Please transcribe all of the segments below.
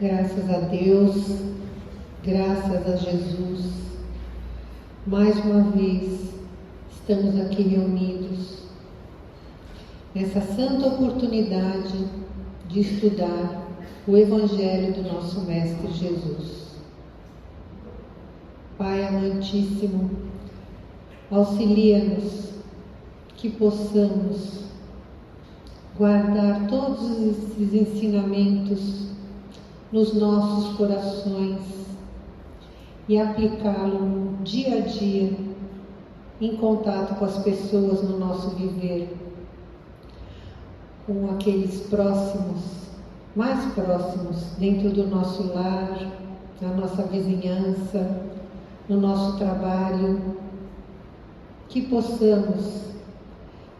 Graças a Deus, graças a Jesus, mais uma vez estamos aqui reunidos nessa santa oportunidade de estudar o Evangelho do nosso Mestre Jesus. Pai amantíssimo, auxilia-nos que possamos guardar todos esses ensinamentos nos nossos corações e aplicá-lo no dia a dia, em contato com as pessoas no nosso viver, com aqueles próximos, mais próximos, dentro do nosso lar, na nossa vizinhança, no nosso trabalho, que possamos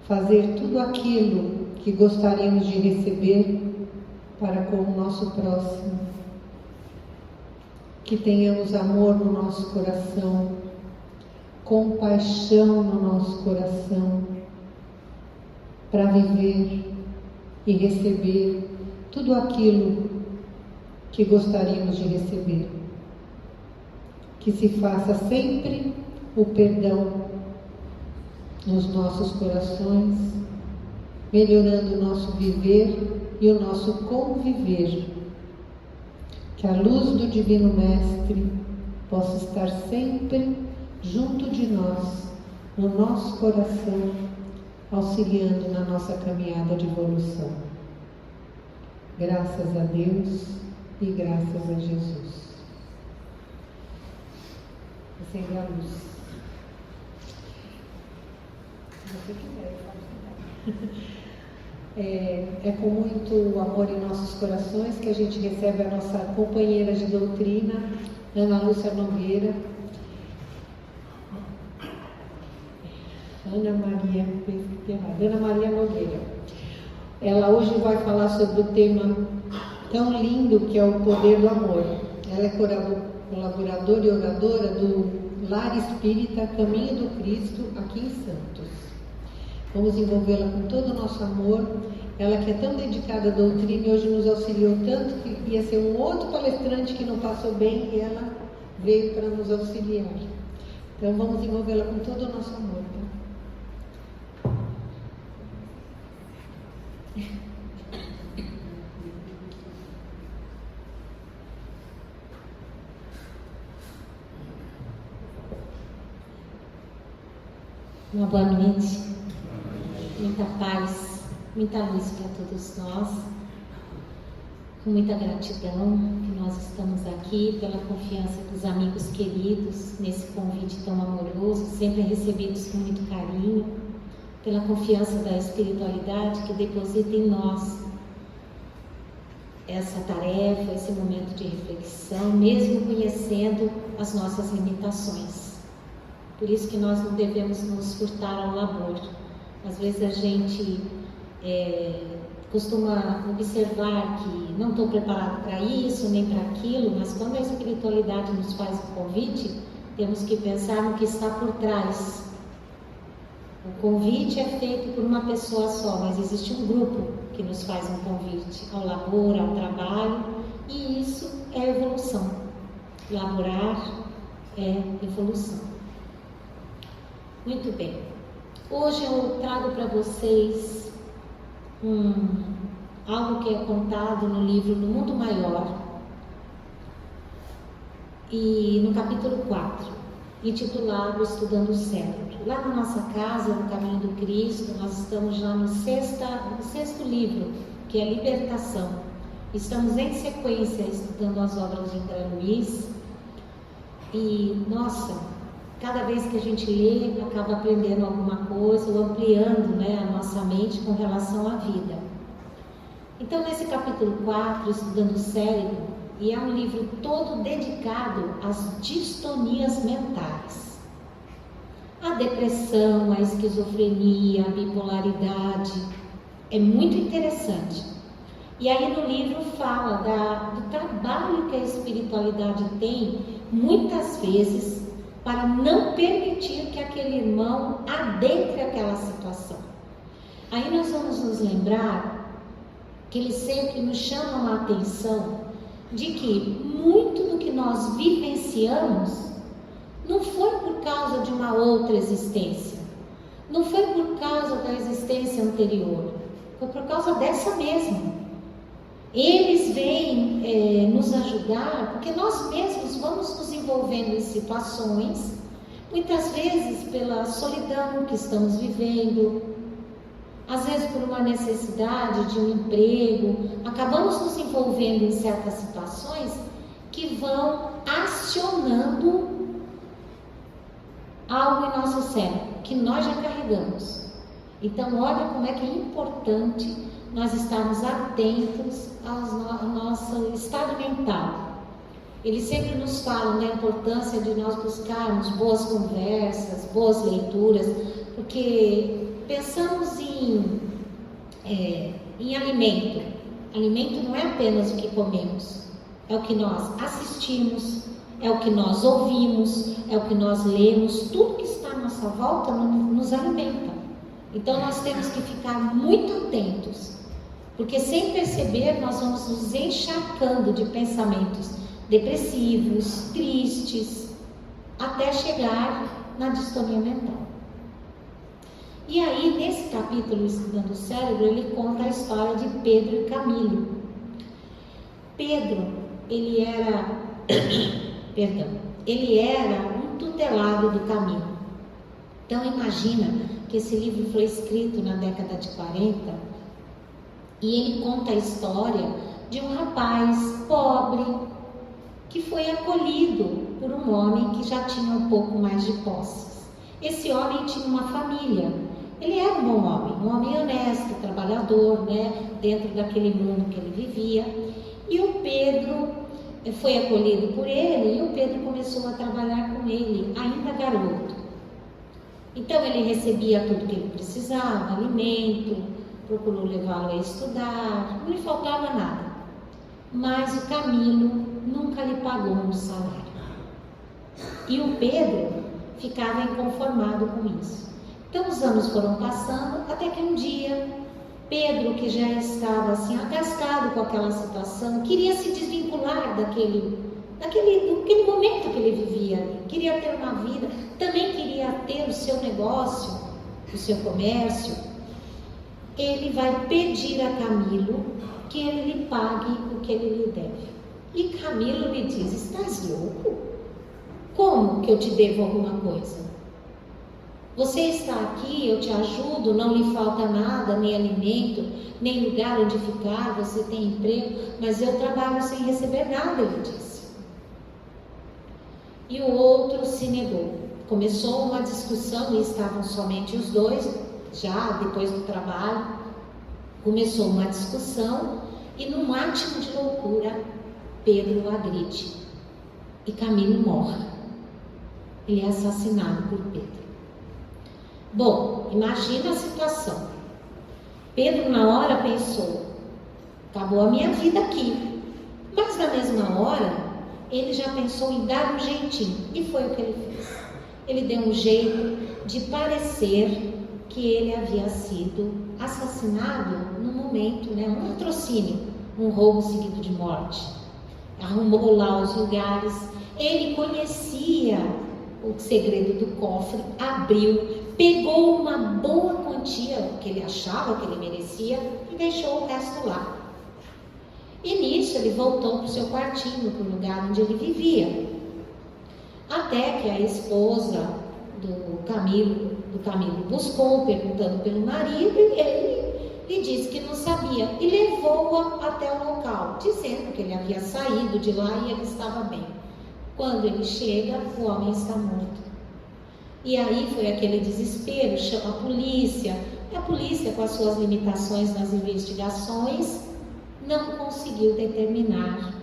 fazer tudo aquilo que gostaríamos de receber para com o nosso próximo, que tenhamos amor no nosso coração, compaixão no nosso coração, para viver e receber tudo aquilo que gostaríamos de receber. Que se faça sempre o perdão nos nossos corações, melhorando o nosso viver e o nosso conviver. Que a luz do Divino Mestre possa estar sempre junto de nós, no nosso coração, auxiliando na nossa caminhada de evolução. Graças a Deus e graças a Jesus. Acende a luz. Se você quiser, pode. É com muito amor em nossos corações que a gente recebe a nossa companheira de doutrina, Ana Lúcia Nogueira. Ana Maria Nogueira. Ela hoje vai falar sobre o tema tão lindo que é o poder do amor. Ela é colaboradora e oradora do Lar Espírita Caminho do Cristo, aqui em Santos. Vamos envolvê-la com todo o nosso amor. Ela que é tão dedicada à doutrina e hoje nos auxiliou tanto que ia ser um outro palestrante que não passou bem e ela veio para nos auxiliar. Então vamos envolvê-la com todo o nosso amor. Tá? Uma boa noite, muita paz, muita luz para todos nós, com muita gratidão que nós estamos aqui, pela confiança dos amigos queridos, nesse convite tão amoroso, sempre recebidos com muito carinho, pela confiança da espiritualidade que deposita em nós essa tarefa, esse momento de reflexão, mesmo conhecendo as nossas limitações. Por isso que nós não devemos nos furtar ao labor. Às vezes a gente costuma observar que não estou preparado para isso, nem para aquilo, mas quando a espiritualidade nos faz o convite, temos que pensar no que está por trás. O convite é feito por uma pessoa só, mas existe um grupo que nos faz um convite ao labor, ao trabalho, e isso é evolução. Laborar é evolução. Muito bem, hoje eu trago para vocês algo que é contado no livro No Mundo Maior e no capítulo 4, intitulado Estudando o Cérebro. Lá na nossa casa, no Caminho do Cristo, nós estamos já no sexto livro, que é Libertação. Estamos em sequência estudando as obras de André Luiz e, nossa, cada vez que a gente lê, acaba aprendendo alguma coisa ou ampliando, a nossa mente com relação à vida. Então, nesse capítulo 4, Estudando o Cérebro, e é um livro todo dedicado às distonias mentais. A depressão, a esquizofrenia, a bipolaridade, é muito interessante. E aí no livro fala do trabalho que a espiritualidade tem, muitas vezes, para não permitir que aquele irmão adentre aquela situação. Aí nós vamos nos lembrar que eles sempre nos chamam a atenção de que muito do que nós vivenciamos não foi por causa de uma outra existência, não foi por causa da existência anterior, foi por causa dessa mesma. Eles vêm nos ajudar porque nós mesmos vamos nos envolvendo em situações, muitas vezes pela solidão que estamos vivendo, às vezes por uma necessidade de um emprego, acabamos nos envolvendo em certas situações que vão acionando algo em nosso cérebro, que nós já carregamos. Então, olha como é que é importante nós estarmos atentos ao nosso estado mental. Eles sempre nos falam da importância de nós buscarmos boas conversas, boas leituras, porque pensamos em alimento. Alimento não é apenas o que comemos, é o que nós assistimos, é o que nós ouvimos, é o que nós lemos, tudo que está à nossa volta nos alimenta. Então nós temos que ficar muito atentos, porque sem perceber nós vamos nos encharcando de pensamentos depressivos, tristes, até chegar na distonia mental. E aí, nesse capítulo, Estudando o Cérebro, ele conta a história de Pedro e Camilo. Pedro, ele era um tutelado do Camilo. Então, imagina que esse livro foi escrito na década de 40 e ele conta a história de um rapaz pobre que foi acolhido por um homem que já tinha um pouco mais de posses. Esse homem tinha uma família. Ele era um bom homem, um homem honesto, trabalhador, dentro daquele mundo que ele vivia. E o Pedro foi acolhido por ele e o Pedro começou a trabalhar com ele, ainda garoto. Então ele recebia tudo que ele precisava, alimento, procurou levá-lo a estudar, não lhe faltava nada. Mas o Camilo nunca lhe pagou um salário. E o Pedro ficava inconformado com isso. Então os anos foram passando, até que um dia, Pedro, que já estava assim agastado com aquela situação, queria se desvincular daquele momento que ele vivia, queria ter uma vida, também queria ter o seu negócio, o seu comércio. Ele vai pedir a Camilo que ele lhe pague o que ele lhe deve. E Camilo lhe diz: estás louco? Como que eu te devo alguma coisa? Você está aqui, eu te ajudo, não lhe falta nada, nem alimento, nem lugar onde ficar, você tem emprego, mas eu trabalho sem receber nada, ele disse. E o outro se negou. Começou uma discussão e estavam somente os dois, já depois do trabalho. Começou uma discussão e num átimo de loucura, Pedro o agride e Camilo morre. Ele é assassinado por Pedro. Bom, imagina a situação. Pedro na hora pensou: acabou a minha vida aqui. Mas na mesma hora, ele já pensou em dar um jeitinho. E foi o que ele fez. Ele deu um jeito de parecer que ele havia sido assassinado no momento, um latrocínio, um roubo seguido de morte. Arrumou lá os lugares. Ele conhecia o segredo do cofre, abriu, pegou uma boa quantia que ele achava que ele merecia e deixou o resto lá. E nisso ele voltou para o seu quartinho, para o lugar onde ele vivia. Até que a esposa do Camilo buscou, perguntando pelo marido, e ele lhe disse que não sabia e levou-a até o local, dizendo que ele havia saído de lá e ele estava bem. Quando ele chega, o homem está morto. E aí foi aquele desespero, chama a polícia. E a polícia, com as suas limitações nas investigações, não conseguiu determinar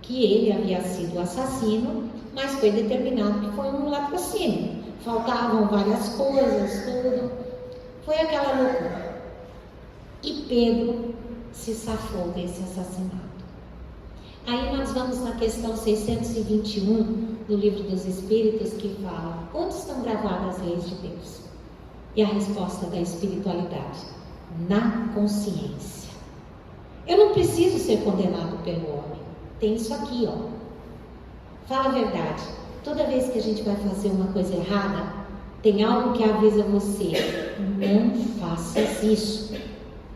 que ele havia sido o assassino, mas foi determinado que foi um latrocínio. Faltavam várias coisas, tudo. Foi aquela loucura. E Pedro se safou desse assassinato. Aí nós vamos na questão 621 do Livro dos Espíritos, que fala: onde estão gravadas as leis de Deus? E a resposta da espiritualidade: na consciência. Eu não preciso ser condenado pelo homem. Tem isso aqui, ó. Fala a verdade. Toda vez que a gente vai fazer uma coisa errada, tem algo que avisa você: não faças isso.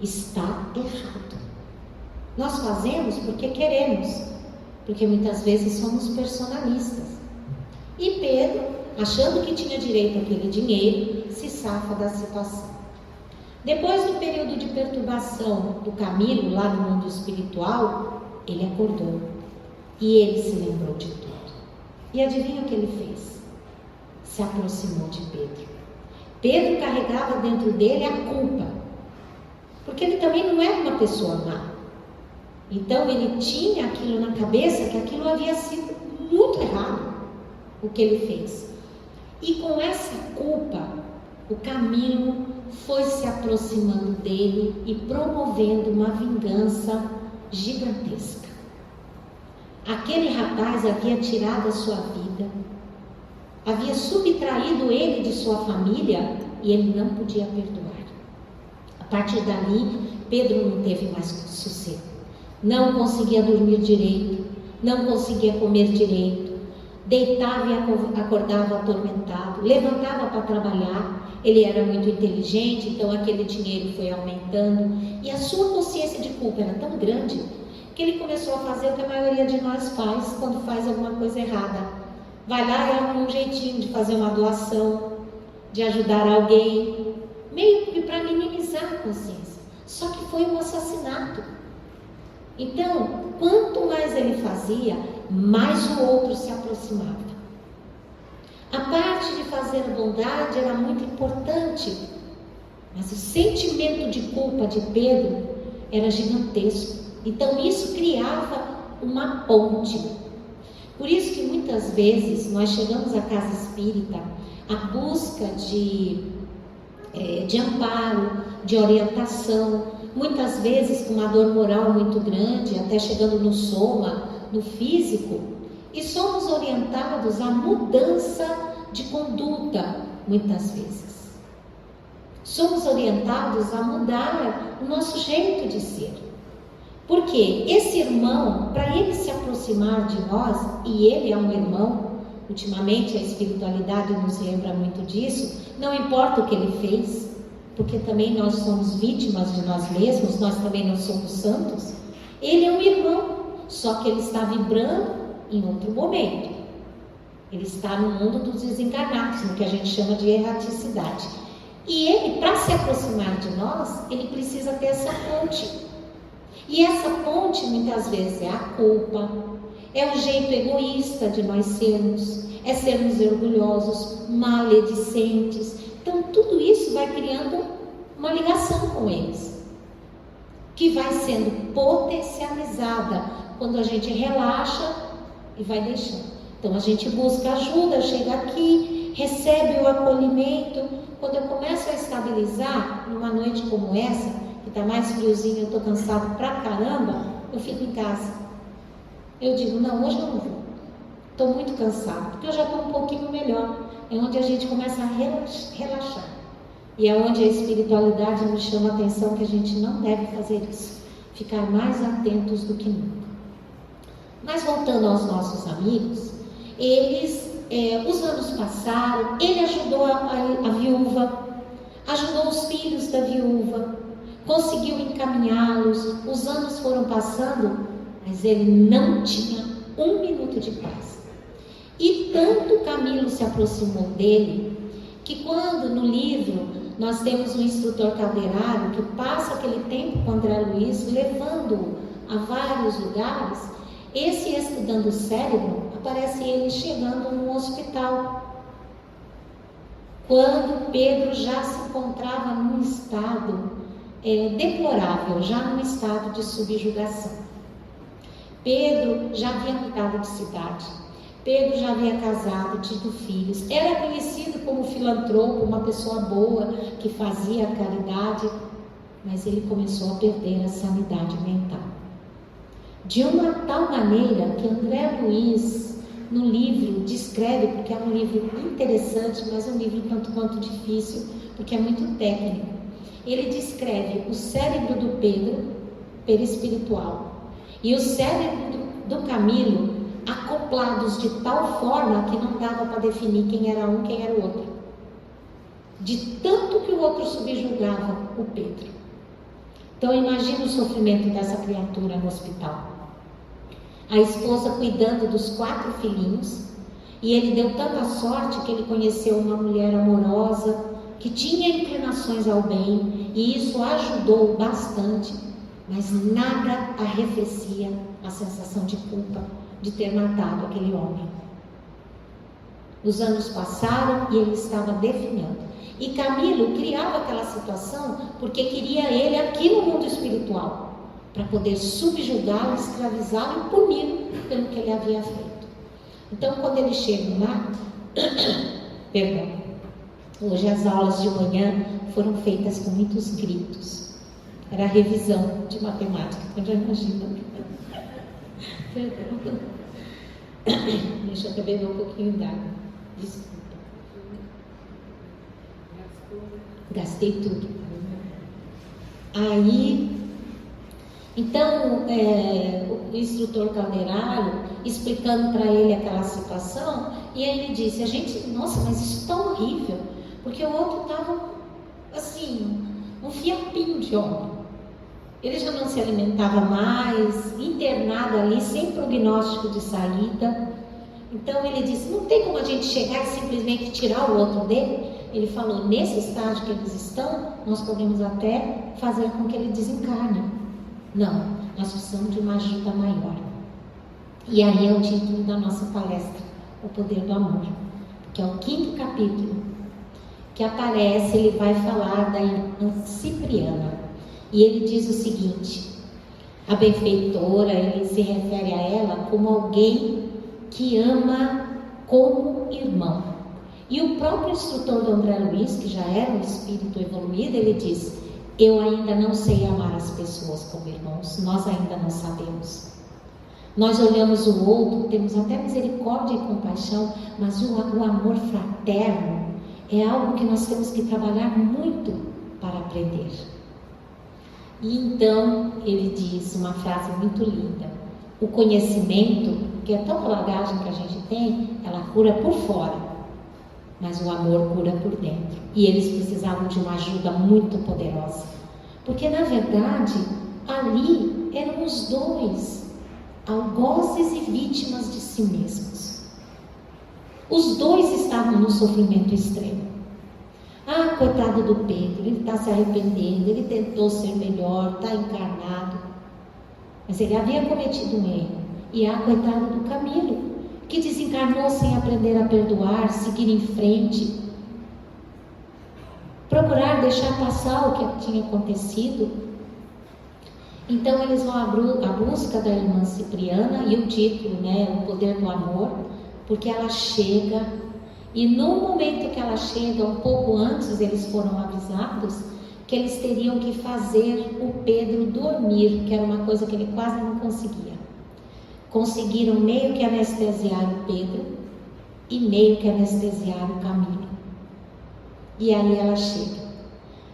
Está errado. Nós fazemos porque queremos, porque muitas vezes somos personalistas. E Pedro, achando que tinha direito àquele dinheiro, se safa da situação. Depois do período de perturbação do Camilo lá no mundo espiritual, ele acordou e ele se lembrou de tudo. E adivinha o que ele fez? Se aproximou de Pedro. Pedro carregava dentro dele a culpa, porque ele também não era uma pessoa má. Então ele tinha aquilo na cabeça, que aquilo havia sido muito errado, o que ele fez. E com essa culpa, o Camilo foi se aproximando dele e promovendo uma vingança gigantesca. Aquele rapaz havia tirado a sua vida, havia subtraído ele de sua família e ele não podia perdoar. A partir dali, Pedro não teve mais sossego. Não conseguia dormir direito, não conseguia comer direito, deitava e acordava atormentado, levantava para trabalhar. Ele era muito inteligente, então aquele dinheiro foi aumentando e a sua consciência de culpa era tão grande que ele começou a fazer o que a maioria de nós faz quando faz alguma coisa errada. Vai lá e arruma um jeitinho de fazer uma doação, de ajudar alguém, meio que para minimizar a consciência. Só que foi um assassinato. Então, quanto mais ele fazia, mais o outro se aproximava. A parte de fazer a bondade era muito importante, mas o sentimento de culpa de Pedro era gigantesco. Então isso criava uma ponte. Por isso que muitas vezes nós chegamos à casa espírita à busca de amparo, de orientação, muitas vezes com uma dor moral muito grande, até chegando no soma, no físico, e somos orientados à mudança de conduta, muitas vezes. Somos orientados a mudar o nosso jeito de ser. Porque esse irmão, para ele se aproximar de nós, e ele é um irmão, ultimamente a espiritualidade nos lembra muito disso, não importa o que ele fez, porque também nós somos vítimas de nós mesmos, nós também não somos santos. Ele é um irmão, só que ele está vibrando em outro momento. Ele está no mundo dos desencarnados, no que a gente chama de erraticidade. E ele, para se aproximar de nós, ele precisa ter essa ponte. E essa ponte muitas vezes é a culpa, é o jeito egoísta de nós sermos, é sermos orgulhosos, maledicentes. Então tudo isso vai criando uma ligação com eles, que vai sendo potencializada quando a gente relaxa e vai deixando. Então a gente busca ajuda, chega aqui, recebe o acolhimento. Quando eu começo a estabilizar, numa noite como essa, que está mais friozinho, eu estou cansado pra caramba, eu fico em casa. Eu digo, não, hoje eu não vou. Estou muito cansado, porque eu já estou um pouquinho melhor. É onde a gente começa a relaxar. E é onde a espiritualidade nos chama a atenção que a gente não deve fazer isso. Ficar mais atentos do que nunca. Mas voltando aos nossos amigos, os anos passaram, ele ajudou a viúva, ajudou os filhos da viúva, conseguiu encaminhá-los, os anos foram passando, mas ele não tinha um minuto de paz. E tanto Camilo se aproximou dele, que quando no livro nós temos um instrutor calderário que passa aquele tempo com André Luiz, levando-o a vários lugares, esse estudando o cérebro, aparece ele chegando num hospital. Quando Pedro já se encontrava num estado deplorável, já num estado de subjugação. Pedro já havia mudado de cidade. Pedro já havia casado, tido filhos. Era conhecido como filantropo, uma pessoa boa que fazia caridade, mas ele começou a perder a sanidade mental. De uma tal maneira que André Luiz, no livro, descreve, porque é um livro interessante, mas é um livro tanto quanto difícil, porque é muito técnico. Ele descreve o cérebro do Pedro perispiritual. E o cérebro do Camilo acoplados de tal forma que não dava para definir quem era um, quem era o outro. De tanto que o outro subjugava o Pedro. Então imagina o sofrimento dessa criatura no hospital. A esposa cuidando dos 4 filhinhos, e ele deu tanta sorte que ele conheceu uma mulher amorosa, que tinha inclinações ao bem, e isso ajudou bastante, mas nada arrefecia a sensação de culpa de ter matado aquele homem. Os anos passaram e ele estava definhando. E Camilo criava aquela situação porque queria ele aqui no mundo espiritual, para poder subjugá-lo, escravizá-lo e puni-lo pelo que ele havia feito. Então, quando eles chegam lá, perdão, hoje as aulas de manhã foram feitas com muitos gritos. Era a revisão de matemática, então já imagina. Perdão. Deixa eu beber um pouquinho d'água. Desculpa. Gastei tudo. Aí, então, o instrutor Calderaro explicando para ele aquela situação, e ele disse: a gente, nossa, mas isso está horrível, porque o outro estava assim, um fiapinho de homem. Ele já não se alimentava mais, internado ali, sem prognóstico de saída. Então ele disse: não tem como a gente chegar e simplesmente tirar o outro dele. Ele falou: nesse estágio que eles estão, nós podemos até fazer com que ele desencarne. Não, nós precisamos de uma ajuda maior. E aí é o título da nossa palestra, O Poder do Amor, que é o 5º capítulo que aparece. Ele vai falar da irmã Cipriana. E ele diz o seguinte: a benfeitora, ele se refere a ela como alguém que ama como irmão. E o próprio instrutor do André Luiz, que já era um espírito evoluído, ele diz: eu ainda não sei amar as pessoas como irmãos, nós ainda não sabemos. Nós olhamos o outro, temos até misericórdia e compaixão, mas o amor fraterno é algo que nós temos que trabalhar muito para aprender. E então ele diz uma frase muito linda: o conhecimento, que é tanta bagagem que a gente tem, ela cura por fora, mas o amor cura por dentro. E eles precisavam de uma ajuda muito poderosa, porque na verdade ali eram os dois, algozes e vítimas de si mesmos. Os dois estavam no sofrimento extremo. Ah, coitado do Pedro, ele está se arrependendo, ele tentou ser melhor, está encarnado, mas ele havia cometido um erro. E ah, coitado do Camilo, que desencarnou sem aprender a perdoar, seguir em frente, procurar deixar passar o que tinha acontecido. Então eles vão à busca da irmã Cipriana, e o título, O Poder do Amor, porque ela chega. E no momento que ela chega, um pouco antes, eles foram avisados que eles teriam que fazer o Pedro dormir, que era uma coisa que ele quase não conseguia. Conseguiram meio que anestesiar o Pedro e meio que anestesiar o Camilo. E aí ela chega.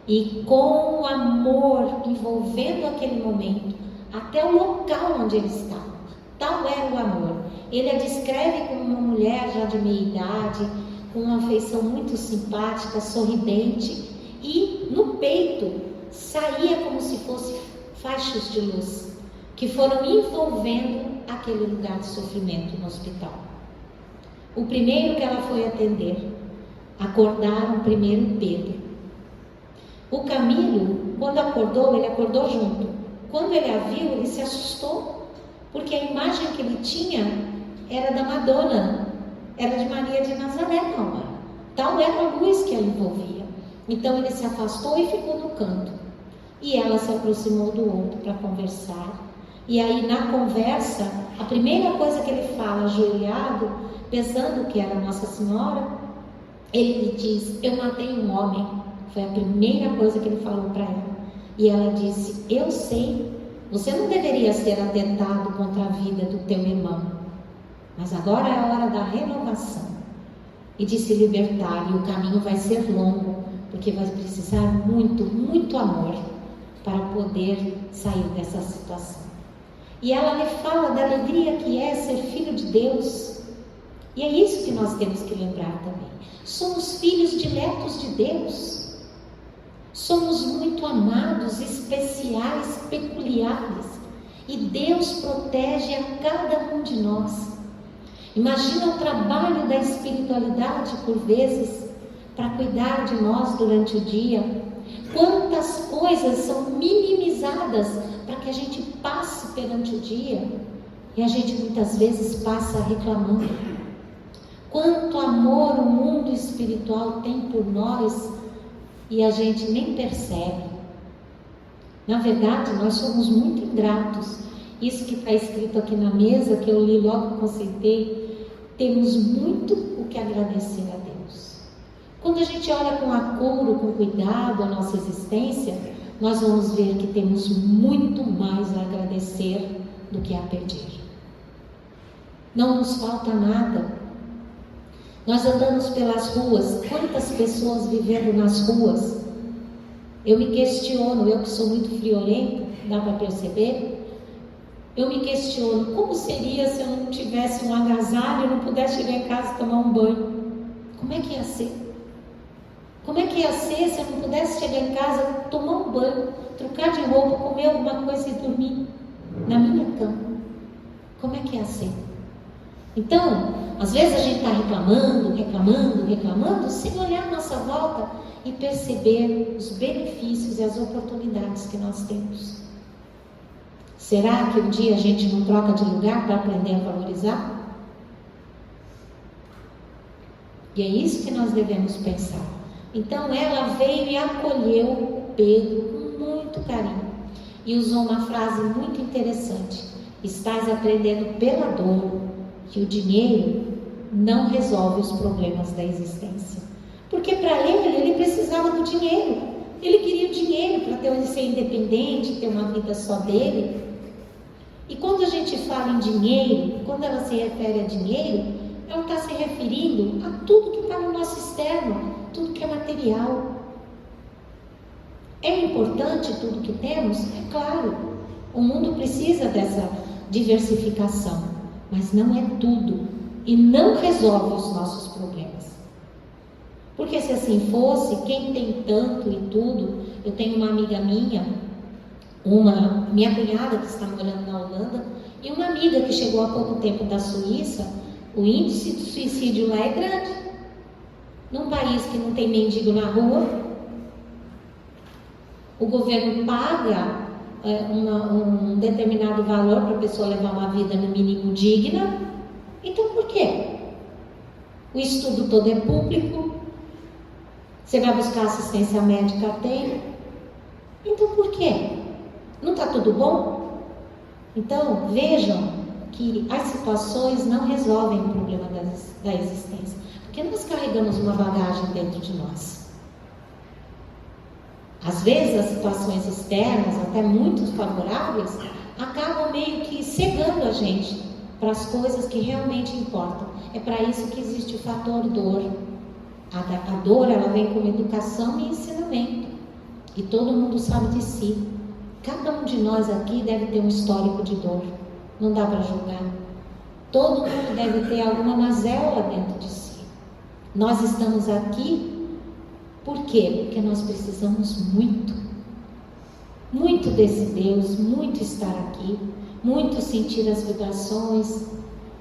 E com o amor envolvendo aquele momento, até o local onde ele estava, tal era o amor. Ele a descreve como uma mulher já de meia idade, com uma feição muito simpática, sorridente, e no peito saía como se fossem faixas de luz, que foram envolvendo aquele lugar de sofrimento no hospital. O primeiro que ela foi atender, acordaram primeiro Pedro. O Camilo, quando acordou, ele acordou junto. Quando ele a viu, ele se assustou, porque a imagem que ele tinha era da Madonna, era de Maria de Nazaré, não. Tal era a luz que a envolvia. Então ele se afastou e ficou no canto. E ela se aproximou do outro para conversar. E aí na conversa, a primeira coisa que ele fala, ajoelhado, pensando que era Nossa Senhora, ele lhe diz: eu matei um homem. Foi a primeira coisa que ele falou para ela. E ela disse: eu sei, você não deveria ter atentado contra a vida do teu irmão, mas agora é a hora da renovação e de se libertar, e o caminho vai ser longo, porque vai precisar muito, muito amor para poder sair dessa situação. E ela me fala da alegria que é ser filho de Deus. E é isso que nós temos que lembrar também. Somos filhos diletos de Deus. Somos muito amados, especiais, peculiares. E Deus protege a cada um de nós. Imagina o trabalho da espiritualidade, por vezes, para cuidar de nós durante o dia. Quantas coisas são minimizadas para que a gente passe perante o dia. E a gente muitas vezes passa reclamando. Quanto amor o mundo espiritual tem por nós e a gente nem percebe. Na verdade, nós somos muito ingratos. Isso que está escrito aqui na mesa, que eu li logo que conceitei, temos muito o que agradecer a Deus. Quando a gente olha com acuro, com cuidado a nossa existência, nós vamos ver que temos muito mais a agradecer do que a pedir. Não nos falta nada. Nós andamos pelas ruas, quantas pessoas vivendo nas ruas? Eu me questiono, eu que sou muito friolenta, dá para perceber? Eu me questiono, como seria se eu não tivesse um agasalho e não pudesse chegar em casa e tomar um banho? Como é que ia ser? Como é que ia ser se eu não pudesse chegar em casa, tomar um banho, trocar de roupa, comer alguma coisa e dormir na minha cama? Como é que ia ser? Então, às vezes a gente está reclamando, sem olhar a nossa volta e perceber os benefícios e as oportunidades que nós temos. Será que um dia a gente não troca de lugar para aprender a valorizar? E é isso que nós devemos pensar. Então ela veio e acolheu o Pedro com muito carinho e usou uma frase muito interessante: estás aprendendo pela dor que o dinheiro não resolve os problemas da existência. Porque para ele precisava do dinheiro. Ele queria o dinheiro para ser independente, ter uma vida só dele. E quando a gente fala em dinheiro, quando ela se refere a dinheiro, ela está se referindo a tudo que está no nosso externo, tudo que é material. É importante tudo que temos? É claro. O mundo precisa dessa diversificação, mas não é tudo e não resolve os nossos problemas. Porque se assim fosse, quem tem tanto e tudo, eu tenho uma amiga minha cunhada que está morando na Holanda, e uma amiga que chegou há pouco tempo da Suíça. O índice de suicídio lá é grande. Num país que não tem mendigo na rua, o governo paga um determinado valor para a pessoa levar uma vida no mínimo digna. Então por quê? O estudo todo é público. Você vai buscar assistência médica, tem. Então por quê? Não está tudo bom? Então vejam que as situações não resolvem o problema da existência, porque nós carregamos uma bagagem dentro de nós. Às vezes as situações externas, até muito favoráveis, acabam meio que cegando a gente para as coisas que realmente importam. É para isso que existe o fator dor. A dor, ela vem com educação e ensinamento, e todo mundo sabe de si. Cada um de nós aqui deve ter um histórico de dor. Não dá para julgar. Todo mundo deve ter alguma mazela dentro de si. Nós estamos aqui, por quê? Porque nós precisamos muito desse Deus, muito estar aqui, muito sentir as vibrações.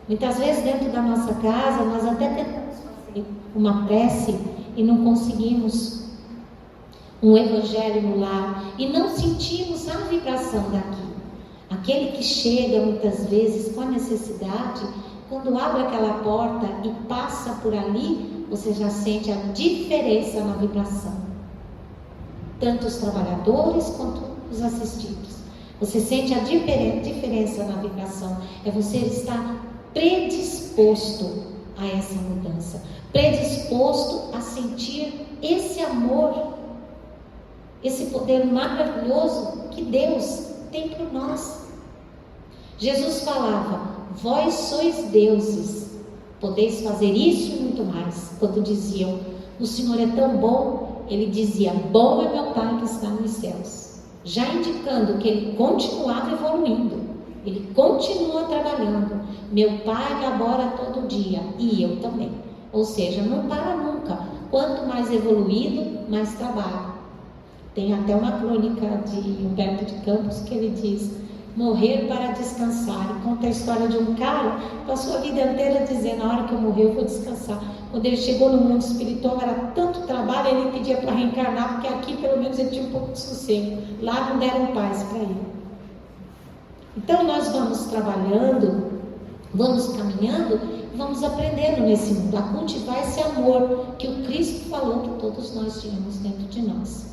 Muitas vezes dentro da nossa casa, nós até tentamos fazer uma prece e não conseguimos. Um evangelho no lar e não sentimos a vibração daqui. Aquele que chega muitas vezes com a necessidade, quando abre aquela porta e passa por ali, você já sente a diferença na vibração. Tanto os trabalhadores quanto os assistidos. Você sente a diferença na vibração. É você estar predisposto a essa mudança, predisposto a sentir esse amor, esse poder maravilhoso que Deus tem por nós. Jesus falava: vós sois deuses, podeis fazer isso e muito mais. Quando diziam: o Senhor é tão bom, ele dizia: bom é meu Pai que está nos céus. já indicando que ele continuava evoluindo, ele continua trabalhando. Meu pai labora todo dia e eu também. Ou seja, não para nunca. Quanto mais evoluído, mais trabalho. Tem até uma crônica de Humberto de Campos que ele diz: morrer para descansar. E conta a história de um cara que passou a vida inteira dizendo: na hora que eu morrer eu vou descansar. Quando ele chegou no mundo espiritual era tanto trabalho, ele pedia para reencarnar, porque aqui pelo menos ele tinha um pouco de sossego. Lá não deram paz para ele. Então nós vamos trabalhando, vamos caminhando, vamos aprendendo nesse mundo a cultivar esse amor que o Cristo falou que todos nós tínhamos dentro de nós.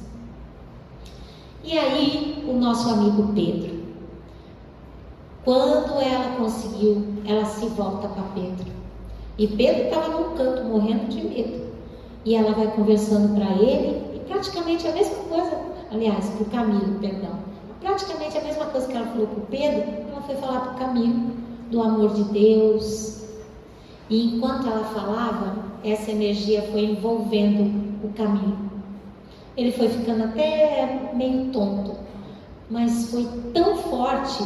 E aí o nosso amigo Pedro, quando ela conseguiu, ela se volta para Pedro. E Pedro estava num canto morrendo de medo. E ela vai conversando para ele, e praticamente a mesma coisa, aliás, para o Camilo, perdão. Praticamente a mesma coisa que ela falou para o Pedro, ela foi falar para o Camilo, do amor de Deus. E enquanto ela falava, essa energia foi envolvendo o Camilo. Ele foi ficando até meio tonto, mas foi tão forte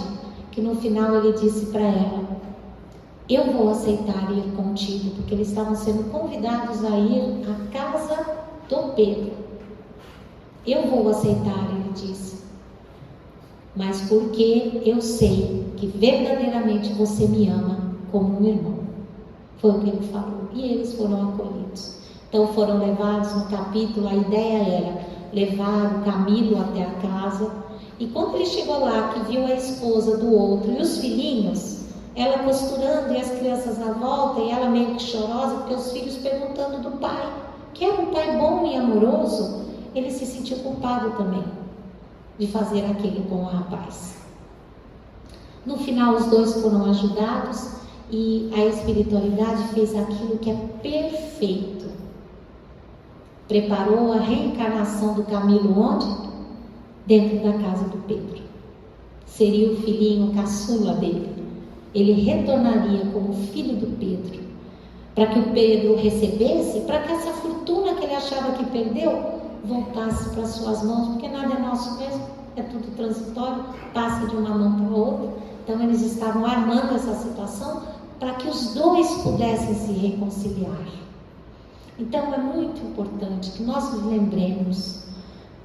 que no final ele disse para ela: eu vou aceitar ir contigo, porque eles estavam sendo convidados a ir à casa do Pedro. Eu vou aceitar, ele disse, mas porque eu sei que verdadeiramente você me ama como um irmão. Foi o que ele falou, e eles foram acolhidos. Então foram levados no capítulo, a ideia era levar o Camilo até a casa, e quando ele chegou lá, que viu a esposa do outro e os filhinhos, ela costurando e as crianças na volta, e ela meio que chorosa, porque os filhos perguntando do pai, que era um pai bom e amoroso, ele se sentiu culpado também de fazer aquilo com o rapaz. No final os dois foram ajudados e a espiritualidade fez aquilo que é perfeito. Preparou a reencarnação do Camilo onde? Dentro da casa do Pedro. Seria o filhinho caçula dele. Ele retornaria como filho do Pedro, para que o Pedro recebesse, para que essa fortuna que ele achava que perdeu voltasse para suas mãos, porque nada é nosso mesmo, é tudo transitório, passa de uma mão para a outra. Então eles estavam armando essa situação para que os dois pudessem se reconciliar. Então é muito importante que nós nos lembremos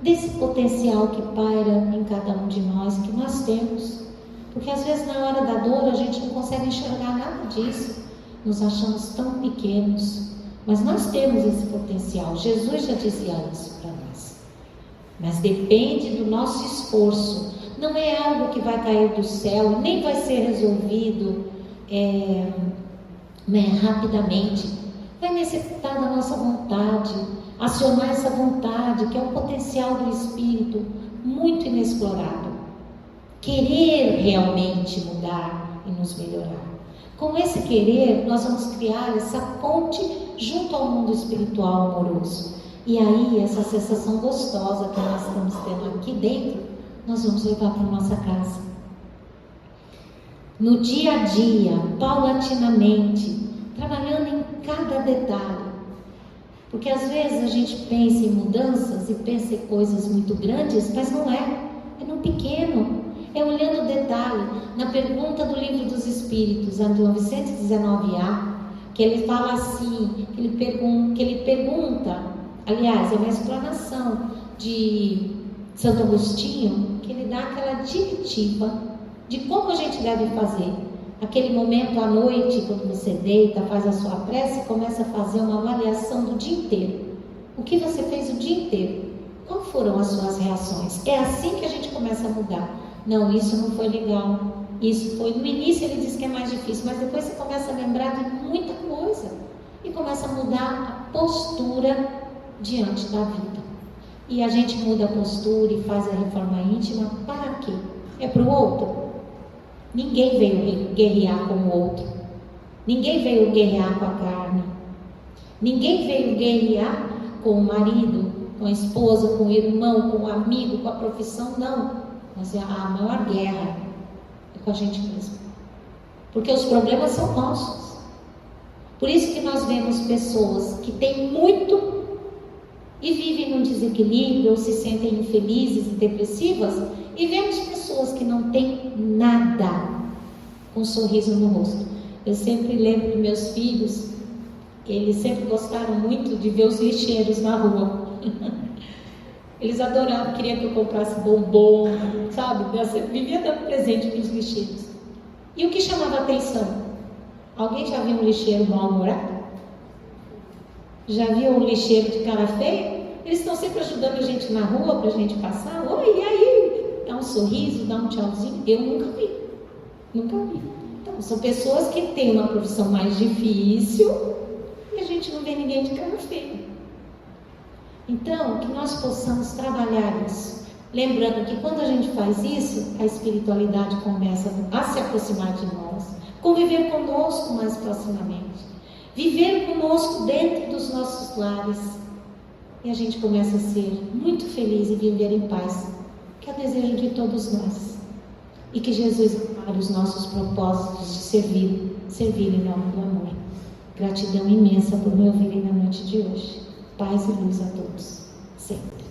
desse potencial que paira em cada um de nós, que nós temos, porque às vezes na hora da dor a gente não consegue enxergar nada disso, nos achamos tão pequenos, mas nós temos esse potencial. Jesus já dizia isso para nós, mas depende do nosso esforço. Não é algo que vai cair do céu, nem vai ser resolvido rapidamente. Vai necessitar da nossa vontade, acionar essa vontade, que é um potencial do Espírito muito inexplorado. Querer realmente mudar e nos melhorar. Com esse querer, nós vamos criar essa ponte junto ao mundo espiritual amoroso. E aí, essa sensação gostosa que nós estamos tendo aqui dentro, nós vamos levar para a nossa casa. No dia a dia, paulatinamente, trabalhando em cada detalhe. Porque às vezes a gente pensa em mudanças e pensa em coisas muito grandes, mas não é. É no pequeno. É olhando o detalhe. Na pergunta do Livro dos Espíritos, a 919A, que ele fala assim, que ele pergunta, aliás, é uma explanação de Santo Agostinho, que ele dá aquela diretiva de como a gente deve fazer. Aquele momento à noite, quando você deita, faz a sua prece, começa a fazer uma avaliação do dia inteiro. O que você fez o dia inteiro? Quais foram as suas reações? É assim que a gente começa a mudar. Não, isso não foi legal. Isso foi, no início ele diz que é mais difícil, mas depois você começa a lembrar de muita coisa. E começa a mudar a postura diante da vida. E a gente muda a postura e faz a reforma íntima para quê? É para o outro? Ninguém veio guerrear com o outro. Ninguém veio guerrear com a carne. Ninguém veio guerrear com o marido, com a esposa, com o irmão, com o amigo, com a profissão, não. Mas a maior guerra é com a gente mesmo. Porque os problemas são nossos. Por isso que nós vemos pessoas que têm muito e vivem num desequilíbrio ou se sentem infelizes e depressivas, e vemos pessoas que não têm nada, com um sorriso no rosto. Eu sempre lembro dos meus filhos, eles sempre gostaram muito de ver os lixeiros na rua. Eles adoravam, queriam que eu comprasse bombom, sabe? Eu vivia dando presente para os lixeiros. E o que chamava a atenção? Alguém já viu um lixeiro mal-humorado? Já viu um lixeiro de cara feia? Eles estão sempre ajudando a gente na rua, para a gente passar. Oi, e aí? Dá um sorriso, dá um tchauzinho. Eu nunca vi. Nunca vi. Então, são pessoas que têm uma profissão mais difícil e a gente não vê ninguém de cara feia. Então, que nós possamos trabalhar isso. Lembrando que quando a gente faz isso, a espiritualidade começa a se aproximar de nós, conviver conosco mais proximamente, viver conosco dentro dos nossos lares, e a gente começa a ser muito feliz e viver em paz, que é o desejo de todos nós. E que Jesus ampare os nossos propósitos de servir em nome do amor. Gratidão imensa por me ouvirem na noite de hoje. Paz e luz a todos, sempre.